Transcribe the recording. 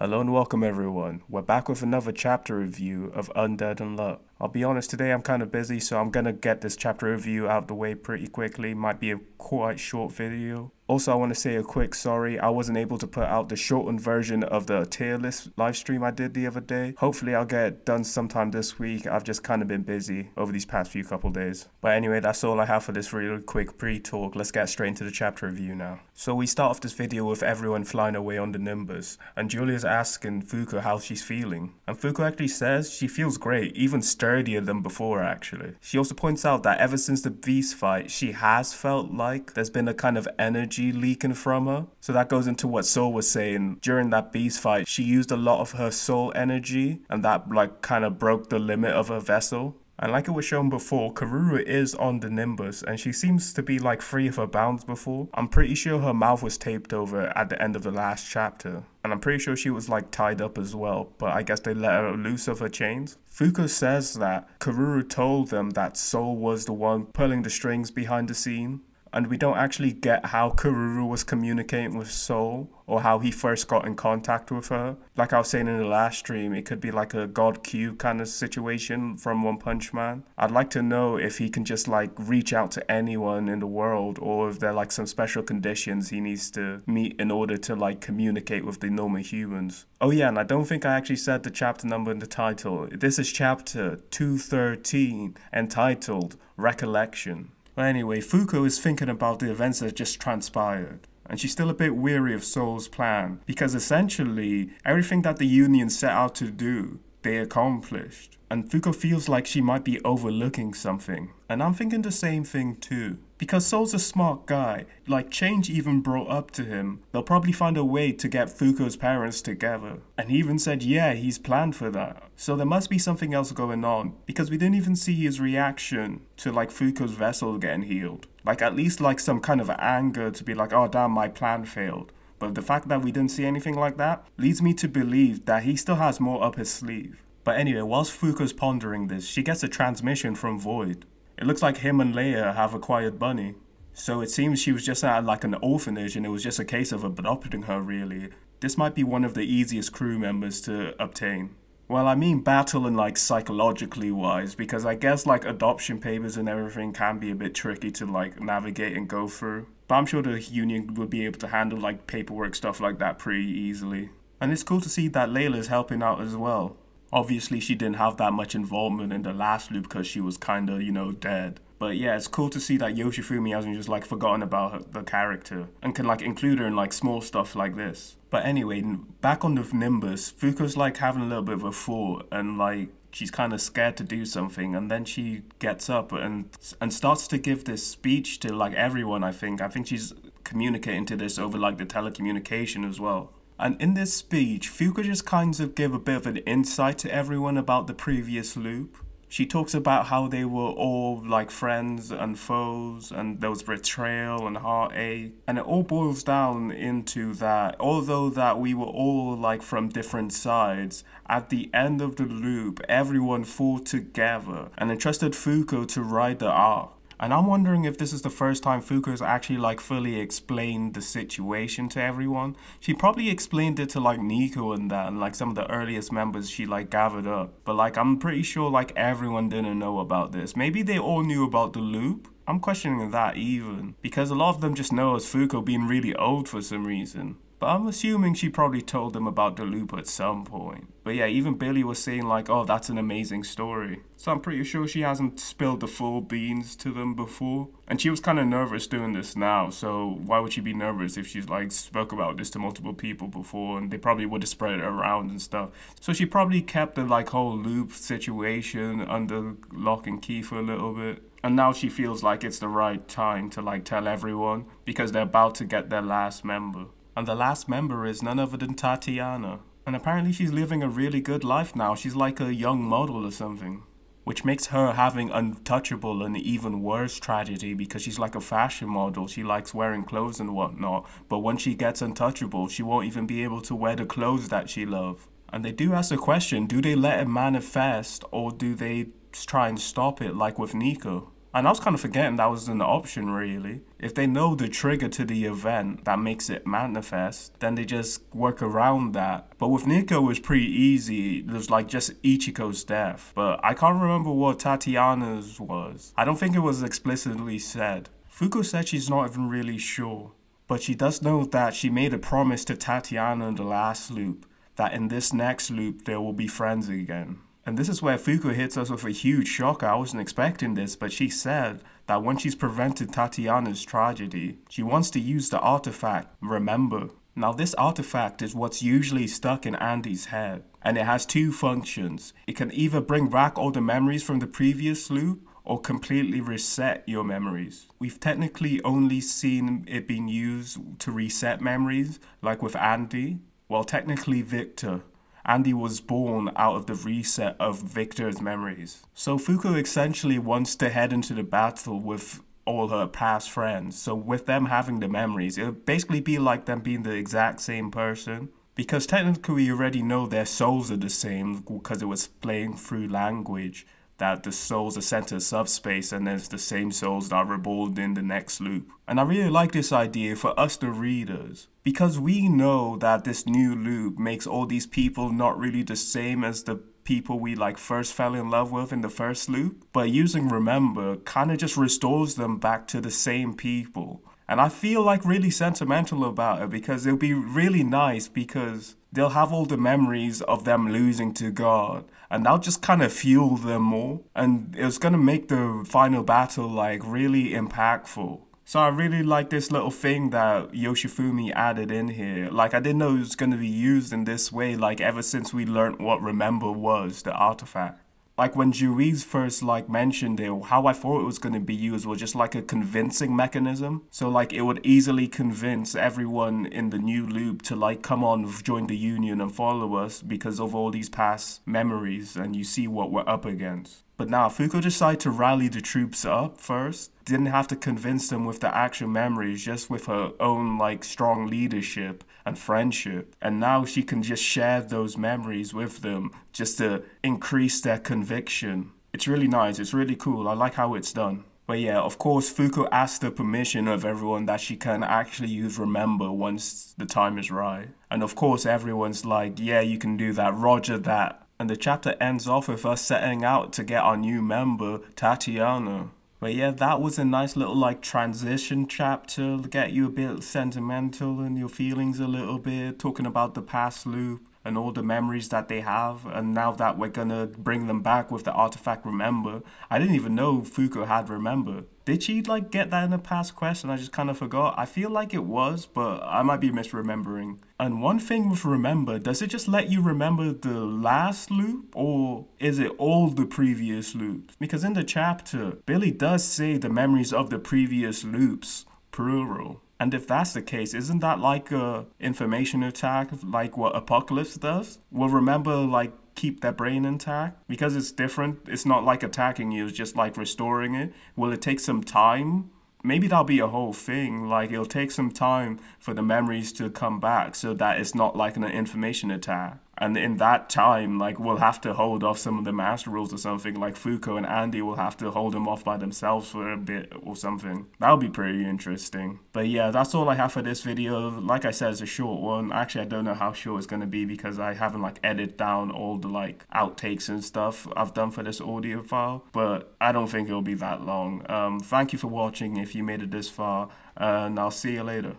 Hello and welcome everyone. We're back with another chapter review of Undead Unluck. I'll be honest, today I'm kind of busy, so I'm gonna get this chapter review out the way pretty quickly. Might be a quite short video. Also, I want to say a quick sorry. I wasn't able to put out the shortened version of the tier list live stream I did the other day. Hopefully I'll get it done sometime this week. I've just kind of been busy over these past few couple days. But anyway, that's all I have for this really quick pre-talk. Let's get straight into the chapter review now. So we start off this video with everyone flying away on the Nimbus, and Julia's asking Fuuko how she's feeling. And Fuuko actually says she feels great, even sturdier than before actually. She also points out that ever since the beast fight, she has felt like there's been a kind of energy leaking from her. So that goes into what Soul was saying. During that beast fight, she used a lot of her soul energy, and that like kind of broke the limit of her vessel. And like it was shown before, Karuru is on the Nimbus, and she seems to be like free of her bounds before. I'm pretty sure her mouth was taped over at the end of the last chapter. And I'm pretty sure she was like tied up as well, but I guess they let her loose of her chains. Fuuko says that Karuru told them that Soul was the one pulling the strings behind the scene. And we don't actually get how Karuru was communicating with Soul, or how he first got in contact with her. Like I was saying in the last stream, it could be like a God Cube kind of situation from One Punch Man. I'd like to know if he can just like reach out to anyone in the world, or if there are like some special conditions he needs to meet in order to like communicate with the normal humans. Oh yeah, and I don't think I actually said the chapter number in the title. This is chapter 213, entitled Recollection. But anyway, Fuuko is thinking about the events that just transpired, and she's still a bit weary of Soul's plan, because essentially, everything that the Union set out to do, they accomplished. And Fuuko feels like she might be overlooking something, and I'm thinking the same thing too. Because Soul's a smart guy, like Change even brought up to him, they'll probably find a way to get Fuuko's parents together. And he even said yeah, he's planned for that. So there must be something else going on, because we didn't even see his reaction to like Fuuko's vessel getting healed. Like at least like some kind of anger to be like, oh damn, my plan failed. But the fact that we didn't see anything like that leads me to believe that he still has more up his sleeve. But anyway, whilst Fuuko's pondering this, she gets a transmission from Void. It looks like him and Leia have acquired Bunny. So it seems she was just at like an orphanage, and it was just a case of adopting her really. This might be one of the easiest crew members to obtain. Well, I mean battle and like psychologically wise, because I guess like adoption papers and everything can be a bit tricky to like navigate and go through. But I'm sure the Union would be able to handle like paperwork stuff like that pretty easily. And it's cool to see that Layla's helping out as well. Obviously she didn't have that much involvement in the last loop because she was kinda, you know, dead. But yeah, it's cool to see that Yoshifumi hasn't just like forgotten about the character and can like include her in like small stuff like this. But anyway, back on the Nimbus, Fuuko's like having a little bit of a thought, and like she's kind of scared to do something, and then she gets up and starts to give this speech to like everyone. I think she's communicating to this over like the telecommunication as well. And in this speech, Fuuko just kind of give a bit of an insight to everyone about the previous loop. She talks about how they were all like friends and foes, and there was betrayal and heartache. And it all boils down into that, although that we were all like from different sides, at the end of the loop, everyone fought together and entrusted Fuuko to ride the arc. And I'm wondering if this is the first time Fuuko's actually like fully explained the situation to everyone. She probably explained it to like Nico and that, and like some of the earliest members she like gathered up. But like I'm pretty sure like everyone didn't know about this. Maybe they all knew about the loop. I'm questioning that even, because a lot of them just know as Fuuko being really old for some reason. But I'm assuming she probably told them about the loop at some point. But yeah, even Billy was saying like, oh, that's an amazing story. So I'm pretty sure she hasn't spilled the full beans to them before. And she was kind of nervous doing this now, so why would she be nervous if she's like spoke about this to multiple people before, and they probably would have spread it around and stuff. So she probably kept the like whole loop situation under lock and key for a little bit. And now she feels like it's the right time to like tell everyone, because they're about to get their last member. And the last member is none other than Tatiana. And apparently she's living a really good life now. She's like a young model or something. Which makes her having Untouchable an even worse tragedy, because she's like a fashion model. She likes wearing clothes and whatnot. But when she gets Untouchable, she won't even be able to wear the clothes that she loves. And they do ask the question, do they let it manifest, or do they try and stop it like with Nico? And I was kind of forgetting that was an option, really. If they know the trigger to the event that makes it manifest, then they just work around that. But with Nico, it was pretty easy. It was like just Ichiko's death. But I can't remember what Tatiana's was. I don't think it was explicitly said. Fuuko said she's not even really sure. But she does know that she made a promise to Tatiana in the last loop, that in this next loop they will be friends again. And this is where Fuuko hits us with a huge shocker. I wasn't expecting this, but she said that when she's prevented Tatiana's tragedy, she wants to use the artefact, Remember. Now this artefact is what's usually stuck in Andy's head, and it has two functions. It can either bring back all the memories from the previous loop, or completely reset your memories. We've technically only seen it being used to reset memories, like with Andy. Well, technically Victor. Andy was born out of the reset of Victor's memories. So Fuuko essentially wants to head into the battle with all her past friends. So with them having the memories, it would basically be like them being the exact same person. Because technically we already know their souls are the same because it was playing through language. That the souls are sent to subspace and it's the same souls that are reborn in the next loop. And I really like this idea for us the readers, because we know that this new loop makes all these people not really the same as the people we like first fell in love with in the first loop, but using Remember kind of just restores them back to the same people. And I feel like really sentimental about it because it'll be really nice because they'll have all the memories of them losing to God and that'll just kind of fuel them more. And it's going to make the final battle like really impactful. So I really like this little thing that Yoshifumi added in here. Like I didn't know it was going to be used in this way like ever since we learned what Remember was, the artifact. Like when Juiz first like mentioned it, how I thought it was going to be used was just like a convincing mechanism. So like it would easily convince everyone in the new loop to like come on, join the union and follow us because of all these past memories and you see what we're up against. But now Fuuko decided to rally the troops up first. Didn't have to convince them with the actual memories, just with her own like strong leadership and friendship. And now she can just share those memories with them just to increase their conviction. It's really nice, it's really cool, I like how it's done. But yeah, of course Fuuko asked the permission of everyone that she can actually use Remember once the time is right. And of course everyone's like, yeah, you can do that, roger that. And the chapter ends off with us setting out to get our new member, Tatiana. But yeah, that was a nice little like transition chapter to get you a bit sentimental in your feelings a little bit, talking about the past loop and all the memories that they have. And now that we're gonna bring them back with the artifact Remember, I didn't even know Fuuko had Remember. Did she like get that in the past quest and I just kind of forgot? I feel like it was, but I might be misremembering. And one thing with Remember, does it just let you remember the last loop or is it all the previous loops? Because in the chapter, Billy does say the memories of the previous loops, plural. And if that's the case, isn't that like a information attack like what Apocalypse does? Will Remember like keep their brain intact? Because it's different, it's not like attacking you, it's just like restoring it. Will it take some time? Maybe that'll be a whole thing, like it'll take some time for the memories to come back so that it's not like an information attack. And in that time, like we'll have to hold off some of the master rules or something, like Fuuko and Andy will have to hold them off by themselves for a bit or something. That'll be pretty interesting. But yeah, that's all I have for this video. Like I said, it's a short one. Actually, I don't know how short it's going to be because I haven't like edited down all the like outtakes and stuff I've done for this audio file. But I don't think it'll be that long. Thank you for watching if you made it this far, and I'll see you later.